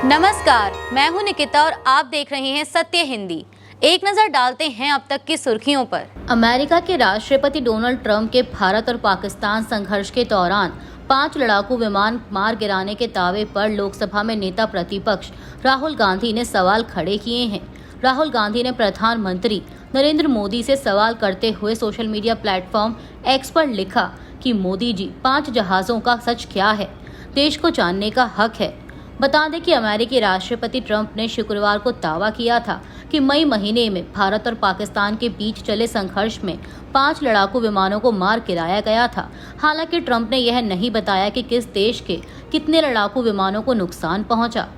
नमस्कार, मैं हूं निकिता और आप देख रहे हैं सत्य हिंदी। एक नजर डालते हैं अब तक की सुर्खियों पर। अमेरिका के राष्ट्रपति डोनाल्ड ट्रंप के भारत और पाकिस्तान संघर्ष के दौरान 5 लड़ाकू विमान मार गिराने के दावे पर लोकसभा में नेता प्रतिपक्ष राहुल गांधी ने सवाल खड़े किए हैं। राहुल गांधी ने प्रधानमंत्री नरेंद्र मोदी से सवाल करते हुए सोशल मीडिया प्लेटफॉर्म एक्स पर लिखा कि मोदी जी, 5 जहाजों का सच क्या है? देश को जानने का हक है। बता दें कि अमेरिकी राष्ट्रपति ट्रंप ने शुक्रवार को दावा किया था कि मई महीने में भारत और पाकिस्तान के बीच चले संघर्ष में 5 लड़ाकू विमानों को मार गिराया गया था। हालांकि ट्रंप ने यह नहीं बताया कि किस देश के कितने लड़ाकू विमानों को नुकसान पहुंचा।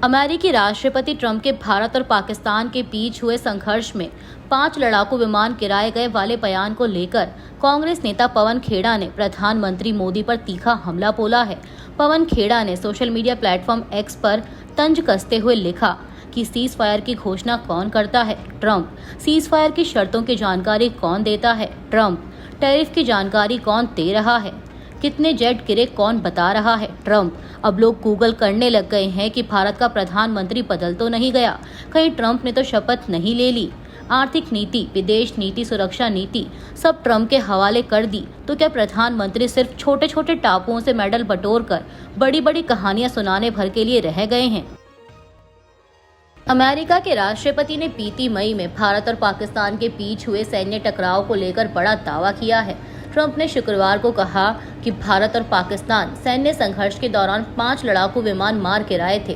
अमेरिकी राष्ट्रपति ट्रंप के भारत और पाकिस्तान के बीच हुए संघर्ष में 5 लड़ाकू विमान गिराए गए वाले बयान को लेकर कांग्रेस नेता पवन खेड़ा ने प्रधानमंत्री मोदी पर तीखा हमला बोला है। पवन खेड़ा ने सोशल मीडिया प्लेटफॉर्म एक्स पर तंज कसते हुए लिखा कि सीज फायर की घोषणा कौन करता है? ट्रंप। सीज फायर की शर्तों की जानकारी कौन देता है? ट्रंप। टैरिफ की जानकारी कौन दे रहा है? कितने जेट गिरे कौन बता रहा है? ट्रंप। अब लोग गूगल करने लग गए हैं कि भारत का प्रधानमंत्री बदल तो नहीं गया, कहीं ट्रंप ने तो शपथ नहीं ले ली। आर्थिक नीति, विदेश नीति, सुरक्षा नीति सब ट्रंप के हवाले कर दी तो क्या प्रधानमंत्री सिर्फ छोटे छोटे टापुओं से मेडल बटोरकर बड़ी बड़ी कहानियां सुनाने भर के लिए रह गए हैं? अमेरिका के राष्ट्रपति ने बीती मई में भारत और पाकिस्तान के बीच हुए सैन्य टकराव को लेकर बड़ा दावा किया है। ट्रंप ने शुक्रवार को कहा कि भारत और पाकिस्तान सैन्य संघर्ष के दौरान 5 लड़ाकू विमान मार गिराए थे।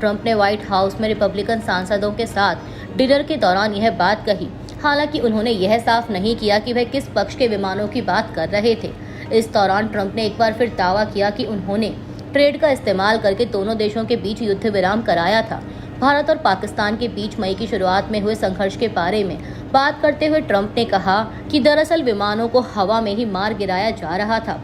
ट्रंप ने व्हाइट हाउस में रिपब्लिकन सांसदों के साथ डिनर के दौरान यह बात कही। हालांकि उन्होंने यह साफ नहीं किया कि वह किस पक्ष के विमानों की बात कर रहे थे। इस दौरान ट्रंप ने एक बार फिर दावा किया कि उन्होंने ट्रेड का इस्तेमाल करके दोनों देशों के बीच युद्ध विराम कराया था। भारत और पाकिस्तान के बीच मई की शुरुआत में हुए संघर्ष के बारे में बात करते हुए ट्रंप ने कहा कि दरअसल विमानों को हवा में ही मार गिराया जा रहा था।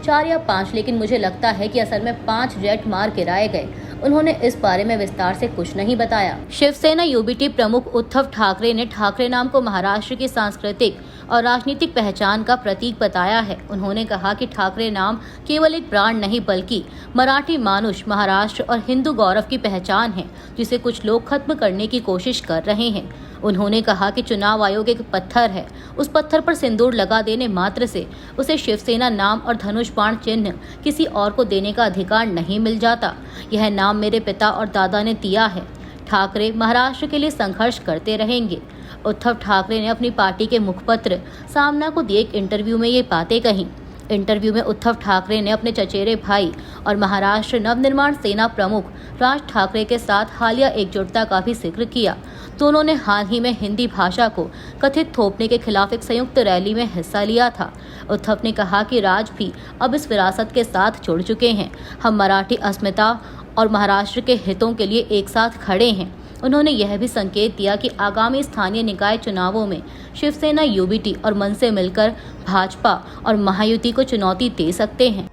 4 या 5, लेकिन मुझे लगता है कि असल में 5 जेट मार गिराए गए। उन्होंने इस बारे में विस्तार से कुछ नहीं बताया। शिवसेना यूबीटी प्रमुख उद्धव ठाकरे ने ठाकरे नाम को महाराष्ट्र की सांस्कृतिक और राजनीतिक पहचान का प्रतीक बताया है। उन्होंने कहा कि ठाकरे नाम केवल एक ब्रांड नहीं बल्कि मराठी मानुष, महाराष्ट्र और हिंदू गौरव की पहचान है, जिसे कुछ लोग खत्म करने की कोशिश कर रहे हैं। उन्होंने कहा कि चुनाव आयोग एक पत्थर है, उस पत्थर पर सिंदूर लगा देने मात्र से उसे शिवसेना नाम और धनुष बाण चिन्ह किसी और को देने का अधिकार नहीं मिल जाता। यह नाम मेरे पिता और दादा ने दिया है। ठाकरे महाराष्ट्र के लिए संघर्ष करते रहेंगे। उद्धव ठाकरे ने अपनी पार्टी के मुखपत्र सामना को दिए एक इंटरव्यू में ये बातें कही। इंटरव्यू में उद्धव ठाकरे ने अपने चचेरे भाई और महाराष्ट्र नवनिर्माण सेना प्रमुख राज ठाकरे के साथ हालिया एकजुटता का भी जिक्र किया। दोनों ने हाल ही में हिंदी भाषा को कथित थोपने के खिलाफ एक संयुक्त रैली में हिस्सा लिया था। उद्धव ने कहा कि राज भी अब इस विरासत के साथ जुड़ चुके हैं। हम मराठी अस्मिता और महाराष्ट्र के हितों के लिए एक साथ खड़े हैं। उन्होंने यह भी संकेत दिया कि आगामी स्थानीय निकाय चुनावों में शिवसेना यूबीटी और मन से मिलकर भाजपा और महायुति को चुनौती दे सकते हैं।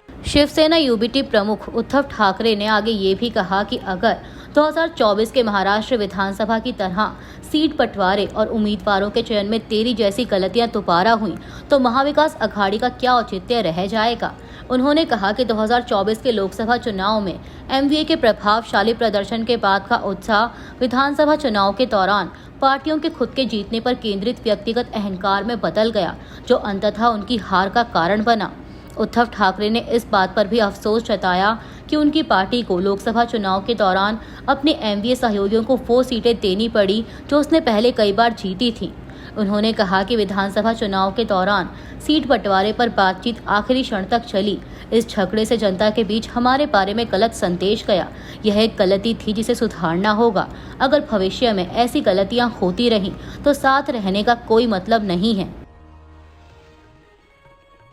शिवसेना यूबीटी प्रमुख उद्धव ठाकरे ने आगे ये भी कहा कि अगर 2024 के महाराष्ट्र विधानसभा की तरह सीट बंटवारे और उम्मीदवारों के चयन में तेरी जैसी गलतियां दोबारा हुई तो महाविकास अघाड़ी का क्या औचित्य रह जाएगा। उन्होंने कहा कि 2024 के लोकसभा चुनाव में एमवीए के प्रभावशाली प्रदर्शन के बाद का उत्साह विधानसभा चुनाव के दौरान पार्टियों के खुद के जीतने पर केंद्रित व्यक्तिगत अहंकार में बदल गया, जो अंततः उनकी हार का कारण बना। उद्धव ठाकरे ने इस बात पर भी अफसोस जताया कि उनकी पार्टी को लोकसभा चुनाव के दौरान अपने एमवीए सहयोगियों को वो सीटें देनी पड़ी जो उसने पहले कई बार जीती थीं। उन्होंने कहा कि विधानसभा चुनाव के दौरान सीट बंटवारे पर बातचीत आखिरी क्षण तक चली। इस झगड़े से जनता के बीच हमारे बारे में गलत संदेश गया। यह एक गलती थी जिसे सुधारना होगा। अगर भविष्य में ऐसी गलतियां होती रहीं तो साथ रहने का कोई मतलब नहीं है।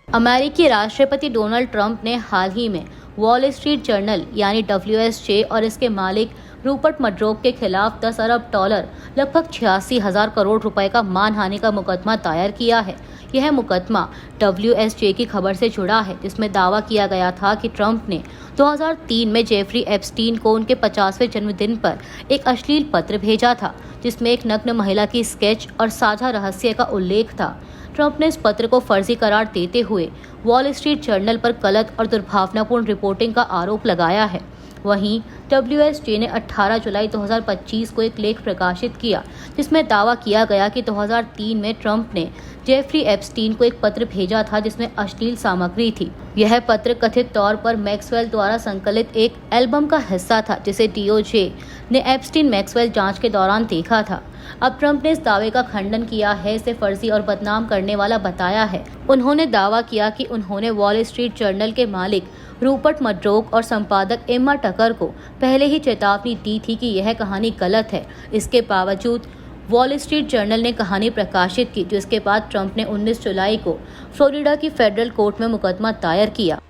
अमेरिकी राष्ट्रपति डोनाल्ड ट्रंप ने हाल ही में वॉल स्ट्रीट जर्नल यानी WSJ और इसके मालिक रूपर्ट मर्डोक के खिलाफ 10 अरब डॉलर लगभग 86,000 करोड़ रुपए का मानहानि का मुकदमा दायर किया है। यह मुकदमा WSJ की खबर से जुड़ा है, जिसमें दावा किया गया था कि ट्रंप ने 2003 में जेफरी एप्स्टीन को उनके 50वें जन्मदिन पर एक अश्लील पत्र भेजा था, जिसमें एक नग्न महिला की स्केच और साझा रहस्य का उल्लेख था। ट्रंप ने इस पत्र को फर्जी करार देते हुए वॉल स्ट्रीट जर्नल पर गलत और दुर्भावनापूर्ण रिपोर्टिंग का आरोप लगाया है। वहीं WSJ ने 18 जुलाई 2025 को एक लेख प्रकाशित किया जिसमें दावा किया गया कि 2003 में ट्रंप ने जेफरी एप्स्टीन को एक पत्र भेजा था जिसमें अश्लील सामग्री थी। यह पत्र कथित तौर पर मैक्सवेल द्वारा संकलित एक एल्बम का हिस्सा था जिसे DOJ ने एप्स्टीन मैक्सवेल जांच के दौरान देखा था। अब ट्रंप ने इस दावे का खंडन किया है, इसे फर्जी और बदनाम करने वाला बताया है। उन्होंने दावा किया कि उन्होंने वॉल स्ट्रीट जर्नल के मालिक रूपर्ट मर्डोक और संपादक एम्मा टकर को पहले ही चेतावनी दी थी कि यह कहानी गलत है। इसके बावजूद वॉल स्ट्रीट जर्नल ने कहानी प्रकाशित की, जिसके बाद ट्रंप ने 19 जुलाई को फ्लोरिडा की फेडरल कोर्ट में मुकदमा दायर किया।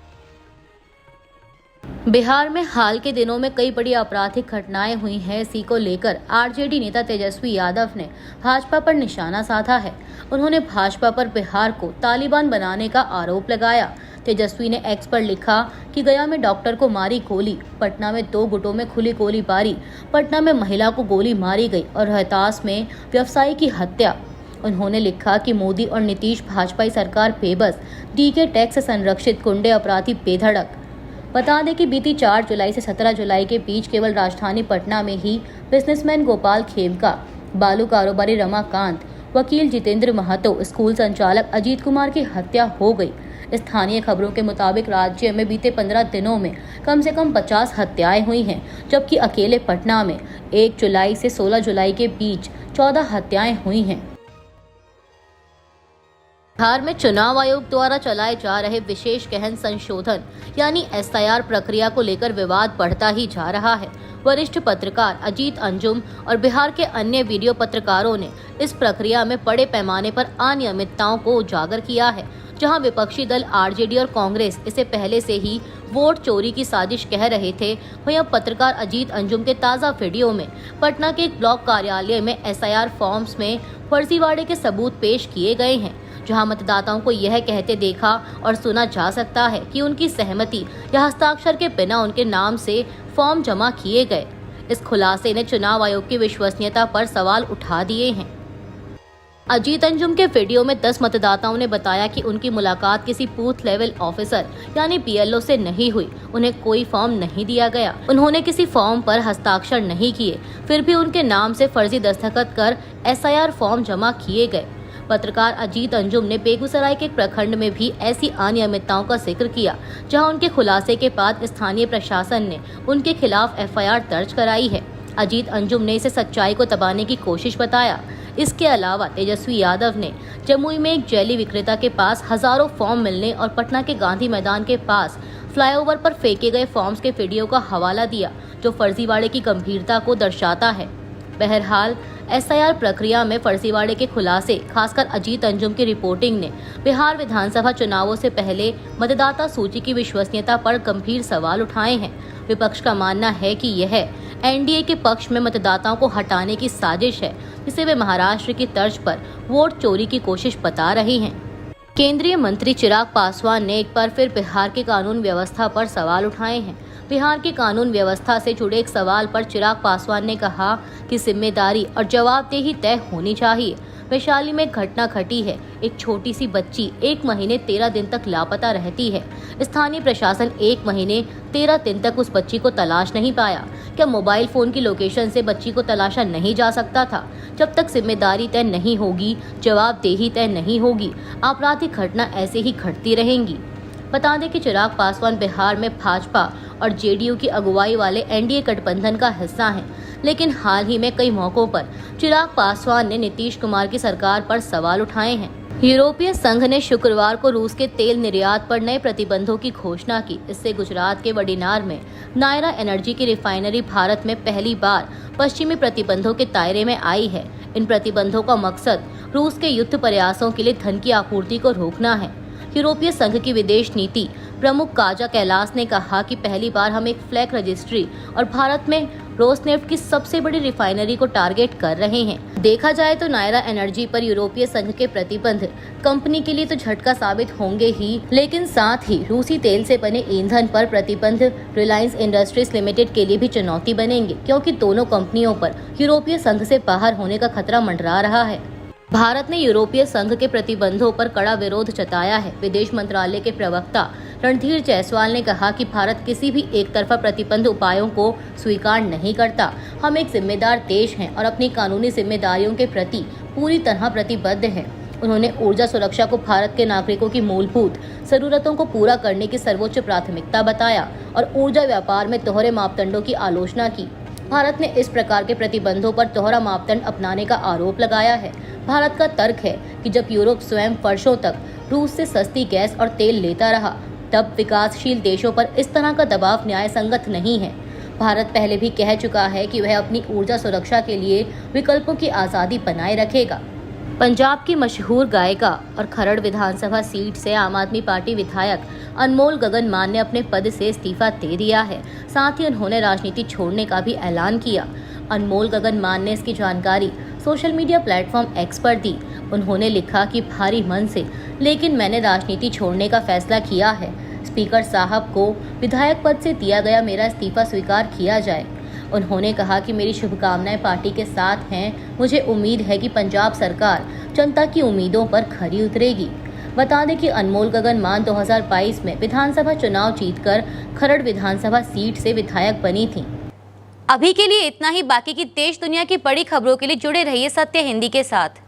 बिहार में हाल के दिनों में कई बड़ी आपराधिक घटनाएं हुई हैं। इसी को लेकर RJD नेता तेजस्वी यादव ने भाजपा पर निशाना साधा है। उन्होंने भाजपा पर बिहार को तालिबान बनाने का आरोप लगाया। तेजस्वी ने X पर लिखा कि गया में डॉक्टर को मारी गोली, पटना में 2 गुटों में खुली गोलीबारी, पटना में महिला को गोली मारी गई और रोहतास में व्यवसायी की हत्या। उन्होंने लिखा कि मोदी और नीतीश भाजपाई सरकार बेबस, DK टैक्स से संरक्षित गुंडे अपराधी बेधड़क। बता दें कि बीती 4 जुलाई से 17 जुलाई के बीच केवल राजधानी पटना में ही बिजनेसमैन गोपाल खेमका, बालू कारोबारी रमाकांत, वकील जितेंद्र महतो, स्कूल संचालक अजीत कुमार की हत्या हो गई। स्थानीय खबरों के मुताबिक राज्य में बीते 15 दिनों में कम से कम 50 हत्याएं हुई हैं, जबकि अकेले पटना में 1 जुलाई से 16 जुलाई के बीच 14 हत्याएं हुई हैं। बिहार में चुनाव आयोग द्वारा चलाए जा रहे विशेष गहन संशोधन यानी SIR प्रक्रिया को लेकर विवाद बढ़ता ही जा रहा है। वरिष्ठ पत्रकार अजीत अंजुम और बिहार के अन्य वीडियो पत्रकारों ने इस प्रक्रिया में बड़े पैमाने पर अनियमितताओं को उजागर किया है। जहां विपक्षी दल RJD और कांग्रेस इसे पहले से ही वोट चोरी की साजिश कह रहे थे, वहीं अब पत्रकार अजीत अंजुम के ताज़ा वीडियो में पटना के एक ब्लॉक कार्यालय में SIR फॉर्म्स में फर्जीवाड़े के सबूत पेश किए गए हैं, जहां मतदाताओं को यह कहते देखा और सुना जा सकता है कि उनकी सहमति या हस्ताक्षर के बिना उनके नाम से फॉर्म जमा किए गए। इस खुलासे ने चुनाव आयोग की विश्वसनीयता पर सवाल उठा दिए हैं। अजीत अंजुम के वीडियो में 10 मतदाताओं ने बताया कि उनकी मुलाकात किसी बूथ लेवल ऑफिसर यानी BLO से नहीं हुई, उन्हें कोई फॉर्म नहीं दिया गया, उन्होंने किसी फॉर्म पर हस्ताक्षर नहीं किए, फिर भी उनके नाम से फर्जी दस्तखत कर SIR फॉर्म जमा किए गए। पत्रकार अजीत अंजुम ने बेगूसराय के प्रखंड में भी ऐसी अनियमितताओं का जिक्र किया, जहां उनके खुलासे के बाद स्थानीय प्रशासन ने उनके खिलाफ FIR दर्ज कराई है। अजीत अंजुम ने इसे सच्चाई को दबाने की कोशिश बताया। इसके अलावा तेजस्वी यादव ने जमुई में एक जेली विक्रेता के पास हजारों फॉर्म मिलने और पटना के गांधी मैदान के पास फ्लाईओवर पर फेंके गए फॉर्म्स के वीडियो का हवाला दिया, जो फर्जीवाड़े की गंभीरता को दर्शाता है। बहरहाल SIR प्रक्रिया में फर्जीवाड़े के खुलासे, खासकर अजीत अंजुम की रिपोर्टिंग ने बिहार विधानसभा चुनावों से पहले मतदाता सूची की विश्वसनीयता पर गंभीर सवाल उठाए हैं। विपक्ष का मानना है कि यह NDA के पक्ष में मतदाताओं को हटाने की साजिश है, जिसे वे महाराष्ट्र की तर्ज पर वोट चोरी की कोशिश बता रहे हैं। केंद्रीय मंत्री चिराग पासवान ने एक बार फिर बिहार की कानून व्यवस्था पर सवाल उठाए हैं। बिहार की कानून व्यवस्था से जुड़े एक सवाल पर चिराग पासवान ने कहा कि जिम्मेदारी और जवाबदेही तय होनी चाहिए। वैशाली में घटना घटी है, एक छोटी सी बच्ची 1 महीने 13 दिन तक लापता रहती है। स्थानीय प्रशासन 1 महीने 13 दिन तक उस बच्ची को तलाश नहीं पाया। क्या मोबाइल फोन की लोकेशन से बच्ची को तलाशा नहीं जा सकता था? जब तक जिम्मेदारी तय नहीं होगी, जवाबदेही तय नहीं होगी, आपराधिक घटना ऐसे ही घटती रहेंगी। बता दें कि चिराग पासवान बिहार में भाजपा और JDU की अगुवाई वाले NDA गठबंधन का हिस्सा हैं, लेकिन हाल ही में कई मौकों पर चिराग पासवान ने नीतीश कुमार की सरकार पर सवाल उठाए हैं। यूरोपीय संघ ने शुक्रवार को रूस के तेल निर्यात पर नए प्रतिबंधों की घोषणा की। इससे गुजरात के वडीनार में नायरा एनर्जी की रिफाइनरी भारत में पहली बार पश्चिमी प्रतिबंधों के दायरे में आई है। इन प्रतिबंधों का मकसद रूस के युद्ध प्रयासों के लिए धन की आपूर्ति को रोकना है। यूरोपीय संघ की विदेश नीति प्रमुख काजा कैलास ने कहा कि पहली बार हम एक फ्लैग रजिस्ट्री और भारत में रोसनेफ्ट की सबसे बड़ी रिफाइनरी को टारगेट कर रहे हैं। देखा जाए तो नायरा एनर्जी पर यूरोपीय संघ के प्रतिबंध कंपनी के लिए तो झटका साबित होंगे ही, लेकिन साथ ही रूसी तेल से बने ईंधन पर प्रतिबंध रिलायंस इंडस्ट्रीज लिमिटेड के लिए भी चुनौती बनेंगे, क्योंकि दोनों कंपनियों पर यूरोपीय संघ से बाहर होने का खतरा मंडरा रहा है। भारत ने यूरोपीय संघ के प्रतिबंधों पर कड़ा विरोध जताया है। विदेश मंत्रालय के प्रवक्ता रणधीर जायसवाल ने कहा कि भारत किसी भी एक तरफा प्रतिबंध उपायों को स्वीकार नहीं करता। हम एक जिम्मेदार देश हैं और अपनी कानूनी जिम्मेदारियों के प्रति पूरी तरह प्रतिबद्ध हैं। उन्होंने ऊर्जा सुरक्षा को भारत के नागरिकों की मूलभूत जरूरतों को पूरा करने की सर्वोच्च प्राथमिकता बताया और ऊर्जा व्यापार में दोहरे मापदंडों की आलोचना की। भारत ने इस प्रकार के प्रतिबंधों पर दोहरा मापदंड अपनाने का आरोप लगाया है। भारत का तर्क है कि जब यूरोप स्वयं वर्षों तक रूस से सस्ती गैस और तेल लेता रहा, तब विकासशील देशों पर इस तरह का दबाव न्याय संगत नहीं है। भारत पहले भी कह चुका है कि वह अपनी ऊर्जा सुरक्षा के लिए विकल्पों की आज़ादी बनाए रखेगा। पंजाब की मशहूर गायिका और खरड़ विधानसभा सीट से आम आदमी पार्टी विधायक अनमोल गगन मान ने अपने पद से इस्तीफा दे दिया है। साथ ही उन्होंने राजनीति छोड़ने का भी ऐलान किया। अनमोल गगन मान ने इसकी जानकारी सोशल मीडिया प्लेटफॉर्म एक्स पर दी। उन्होंने लिखा कि भारी मन से लेकिन मैंने राजनीति छोड़ने का फैसला किया है। स्पीकर साहब को विधायक पद से दिया गया मेरा इस्तीफा स्वीकार किया जाए। उन्होंने कहा कि मेरी शुभकामनाएं पार्टी के साथ हैं। मुझे उम्मीद है कि पंजाब सरकार जनता की उम्मीदों पर खरी उतरेगी। बता दें कि अनमोल गगन मान 2022 में विधानसभा चुनाव जीतकर खरड़ विधानसभा सीट से विधायक बनी थी। अभी के लिए इतना ही। बाकी की देश दुनिया की बड़ी खबरों के लिए जुड़े रहिए सत्य हिंदी के साथ।